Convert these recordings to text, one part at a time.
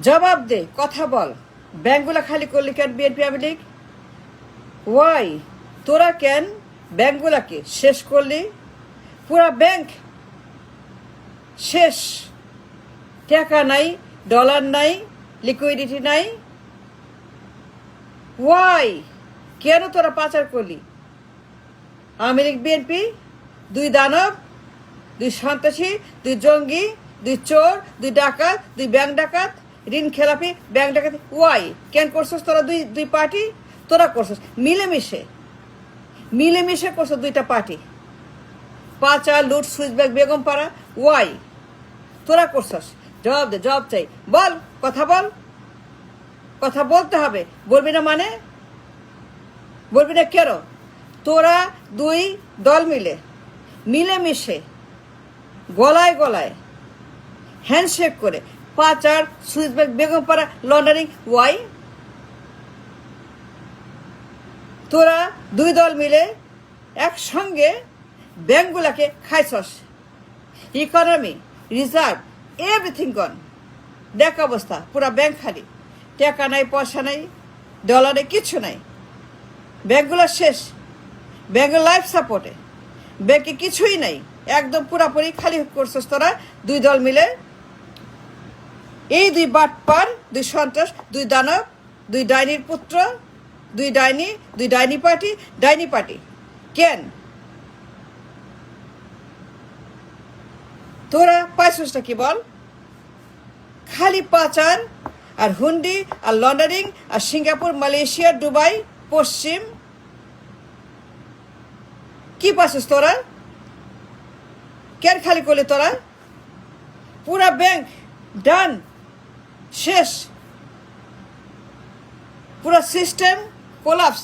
জবাব দে, কথা বল। ব্যাংকগুলা খালি করলি কেন বিএনপি আওয়ামী লীগ? ওয়াই? তোরা কেন ব্যাংকগুলাকে শেষ করলি? পুরা ব্যাংক শেষ, টাকা নাই, ডলার নাই, লিকুইডিটি নাই। ওয়াই? কেন তোরা পাচার করলি? আওয়ামী লীগ বিএনপি দুই দানব, দুই সন্ত্রাসী, দুই জঙ্গি, দুই চোর, দুই ডাকাত, দুই ব্যাংক ডাকাত, ঋণ খেলাপি, ব্যাংক ডাকাতি। ওয়াই? কেন করছস তোরা দুই দুই পার্টি? তোরা করছস মিলেমিশে, মিলেমিশে করছস দুইটা পার্টি। পাচার, লুট, switch bank, Begum Para. Y তোরা করছস? জবাব দে, জবাব চাই। বল, কথা বল। কথা বলতে হবে, বলবি না মানে? বলবি না কেন? তোরা দুই দল মিলে, মিলেমিশে, গলায় গলায় হ্যান্ডশেক করে পাচার, সুইচ ব্যাংক, বেগম পাড়া, লন্ডারিং। ওয়াই? তোরা দুই দল মিলে একসঙ্গে ব্যাংকগুলাকে খাইছস। ইকোনমি, রিজার্ভ, এভরিথিং গন। দেখ অবস্থা, পুরা ব্যাংক খালি, টাকা নাই, পয়সা নাই, ডলারে কিছু নাই। ব্যাংকগুলো শেষ, ব্যাংকের লাইফ সাপোর্টে, ব্যাংকে কিছুই নাই, একদম পুরাপুরি খালি করছস তোরা দুই দল মিলে। এই দুই বাটপার, দুই সন্ত্রাস, দুই দানব, দুই ডাইনির পুত্র, দুই ডাইনি পার্টি, ডাইনি পার্টি। কেন তোরা পাইছসটা কি বল? খালি পাচার আর হুন্ডি আর লন্ডারিং আর সিঙ্গাপুর, মালয়েশিয়া, দুবাই, পশ্চিম। কি পাইছস তোরা? কেন খালি করলি তোরা? পুরা ব্যাংক ডান, শেষ, পুরা সিস্টেম কোলাপস।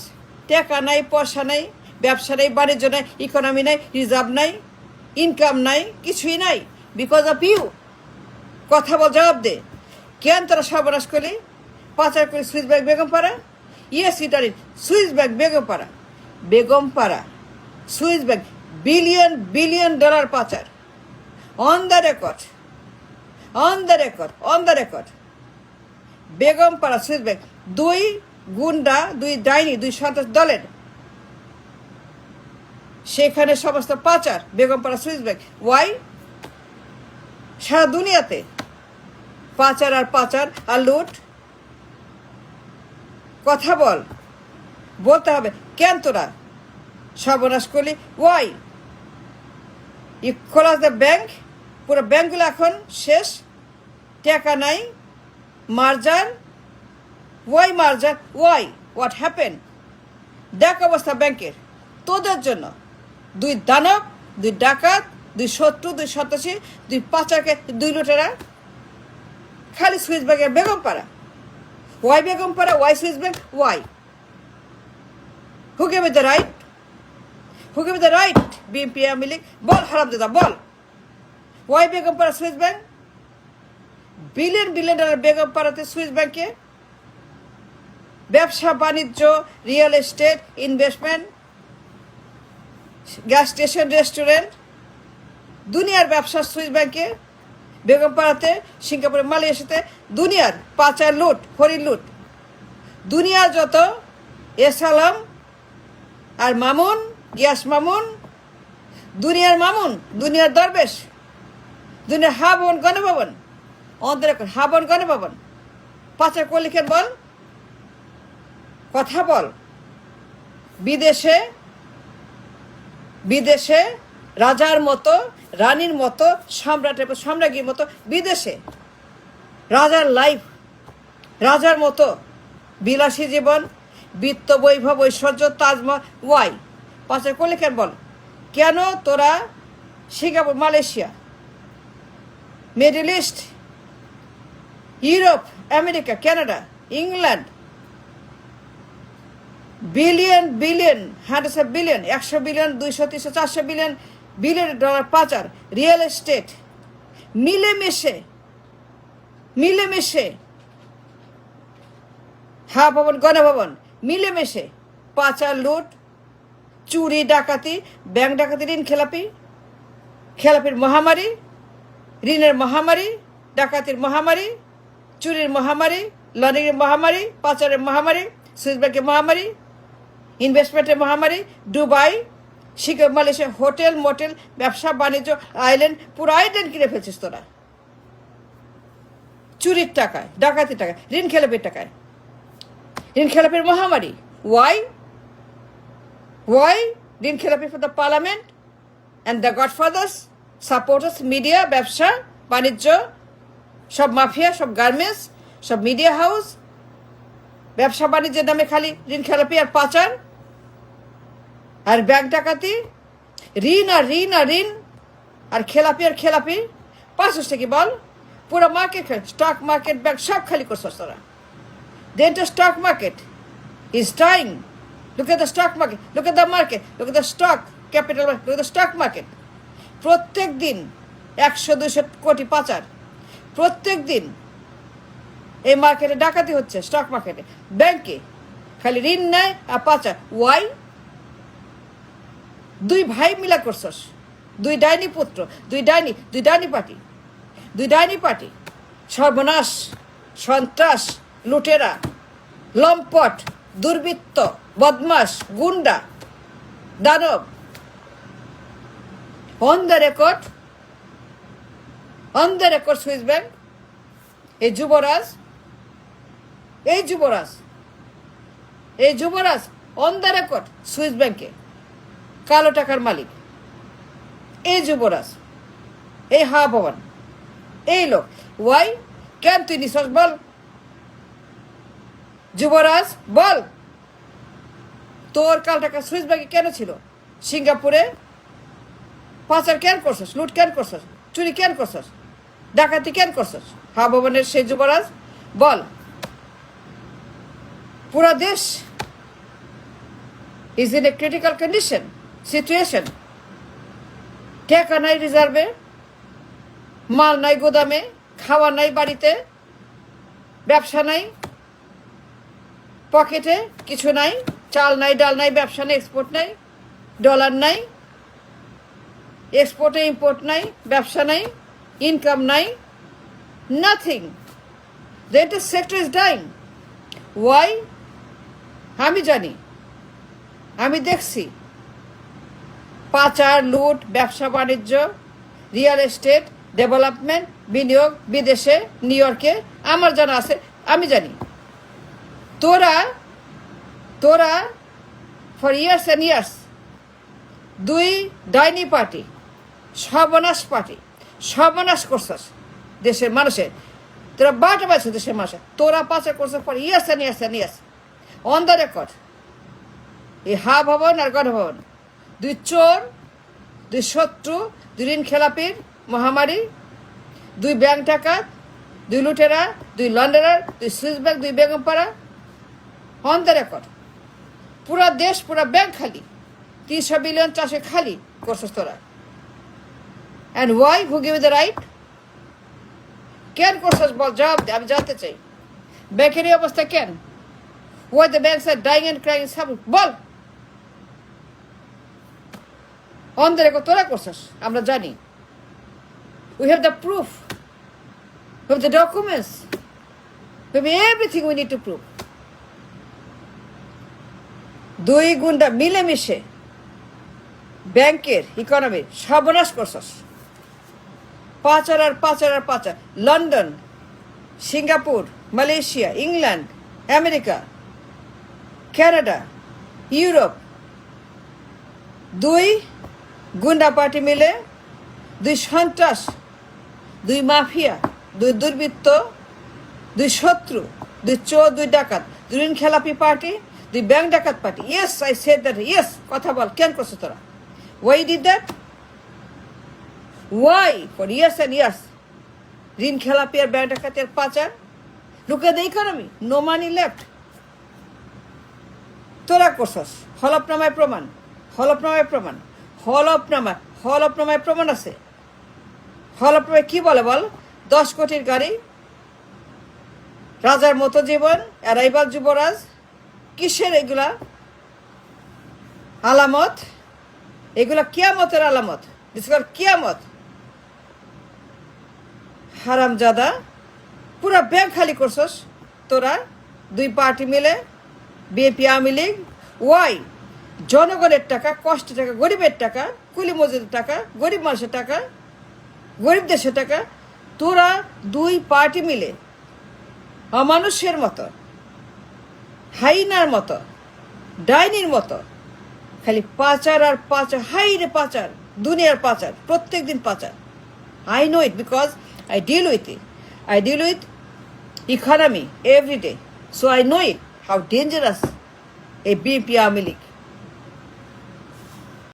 টাকা নাই, পয়সা নাই, ব্যবসা নাই, বাণিজ্য নাই, ইকোনমি নাই, রিজার্ভ নাই, ইনকাম নাই, কিছুই নাই, বিকজ অফ ইউ। কথা বল, জবাব দে। কেন তোরা সর্বনাশ করলি? পাচার করে switch bank, Begum Para. Yes ইটারি, Swiss bank, Begum Para, Begum Para, Swiss bank, billion billion dollar পাচার। On the record, on the record, on the record. Begum Para, Swiss bank, দুই গুন্ডা, দুই ডাইনি, দুই সন্ত্রাস দলের সেখানে সমস্ত পাচার, Begum Para, Swiss bank. Y? সারা দুনিয়াতে পাচার আর পাচার আর লুট। কথা বল, বলতে হবে কেন তোরা সর্বনাশ করলি? Why? You close the bank, পুরো ব্যাংকগুলো এখন শেষ, টাকা নাই, merger. Why merger? Why? What happen? দেখ অবস্থা ব্যাংকের, তোদের জন্য। দুই দানব, দুই ডাকাত, দুই শত্রু, দুই সন্ত্রাসী, দুই পাচারকে, দুই লুটেরা। খালি সুইচ ব্যাংকের Begum Para. Why Begum Para? Why Swiss bank? Why? Who gave the right? Who gave the right? BNP Awami League? বল হারামজাদা, বল। Why Begum Para, Swiss bank? Billion billion dollar Begum পাড়াতে সুইচ ব্যাংকে ব্যবসা বাণিজ্য, real estate, investment, gas station, restaurant, দুনিয়ার ব্যবসা সুইচ ব্যাংকে, বেগম পাড়াতে, সিঙ্গাপুরে, মালয়েশিয়াতে। দুনিয়ার পাচার, লুট, হরিণ লুট। দুনিয়ার যত এসালাম আর মামুন, গিয়াস মামুন, দুনিয়ার মামুন, দুনিয়ার দরবেশ, দুনিয়ার হা ভবন, গণভবন, অন্তরে হা ভবন, গণভবন। পাচার করলি কেন বল? কথা বল। বিদেশে, বিদেশে রাজার মতো, রানীর মতো, সম্রাটের সম্রাজ্ঞীর মতো, বিদেশে রাজার লাইফ, রাজার মতো বিলাসী জীবন, বিত্ত, বৈভব, ঐশ্বর্য, তাজমহল। ওয়াই? পাচার করলে কেন বল? কেন তোরা Singapore, Malaysia, middle east, Europe, America, Canada, England, billion billion, hundreds of billion, 100 billion, 200, 300, 400 billion billion dollar পাচার, রিয়েল এস্টেট, মিলেমিশে, মিলেমিশে, হা ভবন, গণভবন, মিলেমিশে পাচার, লুট, চুরি, ডাকাতি, ব্যাংক ডাকাতি, ঋণ খেলাপি, খেলাপির মহামারী, ঋণের মহামারী, ডাকাতির মহামারী, চুরির মহামারী, লন্ডারিংয়ের মহামারী, পাচারের মহামারী, সুইস ব্যাংকের মহামারী, ইনভেস্টমেন্টের মহামারী, Dubai, Singapore, Malaysia, hotel motel, ব্যবসা বাণিজ্য, আইল্যান্ড, পুরো আইল্যান্ড কিনে ফেলছিস তোরা চুরির টাকায়, ডাকাতির টাকায়, ঋণ খেলাপির টাকায়, ঋণ খেলাপির মহামারী। ওয়াই ঋণ খেলাপি for the parliament and the godfathers, supporters, media, ব্যবসা বাণিজ্য, সব মাফিয়া, সব গার্মেন্টস, সব মিডিয়া হাউস, ব্যবসা বাণিজ্যের নামে খালি ঋণ খেলাপি আর পাচার আর ব্যাংক ডাকাতি, ঋণ আর ঋণ আর ঋণ আর খেলাপি আর খেলাপি। পাঁচশো কি বল, পুরো মার্কেট, স্টক মার্কেট, ব্যাংক সব খালি করছস তোরা। Then the stock market is dying. Look at the stock market. Look at the market. Look at the stock capital. Look at the stock market. প্রত্যেক দিন 100-200 কোটি পাচার। প্রত্যেক দিন এই মার্কেটে ডাকাতি হচ্ছে, স্টক মার্কেটে, ব্যাংকে খালি ঋণ নেয় আর পাচার। ওয়াই? দুই ভাই মিলা করছস, দুই ডাইনি পুত্র, দুই ডাইনি পার্টি, সর্বনাশ, সন্ত্রাস, লুটেরা, লম্পট, দুর্বৃত্ত, বদমাস, গুন্ডা, দানব। On the record Swiss bank, এই যুবরাজ অন দ্য রেকর্ড সুইস ব্যাংকে কালো টাকার মালিক। এই যুবরাজ, এই হা ভবন, এই লোক। ওয়াই? কেন তুই নিশ্বাস বল যুবরাজ, বল তোর কাল টাকা সুইস ব্যাংকে কেন ছিল? সিঙ্গাপুরে পাচার কেন করছস? লুট কেন করছস? চুরি কেন করছস? ডাকাতি কেন করছস? হা ভবনের সেই যুবরাজ, বল। পুরা দেশ is in a critical condition, situation. টাকা নাই রিজার্ভে, মাল নাই গোদামে, খাওয়া নাই বাড়িতে, ব্যবসা নাই, পকেটে কিছু নাই, চাল নাই, ডাল নাই, ব্যবসা নেই, এক্সপোর্ট নাই, ডলার নাই, এক্সপোর্টে ইম্পোর্ট নাই, ব্যবসা নাই, ইনকাম নাই, nothing. The entire sector is dying. Why? আমি জানি, আমি দেখছি পাচার, লুট, ব্যবসা বাণিজ্য, রিয়েল এস্টেট, ডেভেলপমেন্ট, বিনিয়োগ, বিদেশে, নিউ ইয়র্কে, আমার জানা আছে, আমি জানি। তোরা ফর ইয়ার্স অ্যান্ড ইয়ার্স দুই ডাইনি পার্টি, সর্বনাশ করছস দেশের মানুষের। তোরা বাটা পাইছ দেশের মানুষের, তোরা পাচার করছস for years and years on the record. এই হা ভবন আর গণ ভবন, দুই চোর, দুই শত্রু, দুই ঋণ খেলাপির মহামারী, দুই ব্যাংক ডাকাত, দুই লুটেরা, দুই লন্ডারার, দুই সুইস ব্যাংক, দুই বেগমপাড়া, অন দ্য রেকর্ড। পুরা দেশ, পুরা ব্যাংক খালি, 300 বিলিয়ন চাষে খালি করছস তোরা। And why? Who give the right? কেন করছস বল, জবাব দে, আমি জানতে চাই। ব্যাংকের এই অবস্থা কেন? Why the banks are dying and crying বল। অন দ্য রেকর্ড তোরা করছস, আমরা জানি। We have the proof. We have the documents. We have everything we need to prove. দুই গুন্ডা মিলেমিশে ব্যাংকের ইকোনমি সর্বনাশ করছস। পাচার। London, Singapore, Malaysia, England, America, Canada, Europe, দুই গুন্ডা পার্টি মিলে, দুই সন্ত্রাস, দুই মাফিয়া, দুই দুর্বৃত্ত, দুই শত্রু, দুই চোর, দুই ডাকাত, দুই ঋণ খেলাপি পার্টি, দুই ব্যাংক ডাকাত party. Yes, I said that. Yes, কথা বল, কেন করছো তোরা? Why did that? Why? For years and years ঋণ খেলাপি আর ব্যাংক ডাকাতি আর পাচার। Look at the economy, no money left. তোরা করছস। হলফনামায় প্রমাণ আছে। হলফনামায় কি বলে বল? 10 কোটির গাড়ি, রাজার মতো জীবন, অ্যারাইভাল যুবরাজ। কিসের এগুলা আলামত? এগুলা কিয়ামতের আলামত। কিয়ামত। হারামজাদা, পুরা ব্যাংক খালি করছস তোরা দুই পার্টি মিলে, বিএনপি আওয়ামী লীগ। ওয়াই? জনগণের টাকা, কষ্টের টাকা, গরিবের টাকা, কুলি মজুরের টাকা, গরিব মানুষের টাকা, গরিব দেশের টাকা তোরা দুই পার্টি মিলে অমানুষের মতো, হাইনার মতো, ডাইনির মতো খালি পাচার আর পাচার, হাই রে পাচার, দুনিয়ার পাচার, প্রত্যেক দিন পাচার। I know it because I deal with it. I deal with economy every day. So I know it, how dangerous a BNP Army League.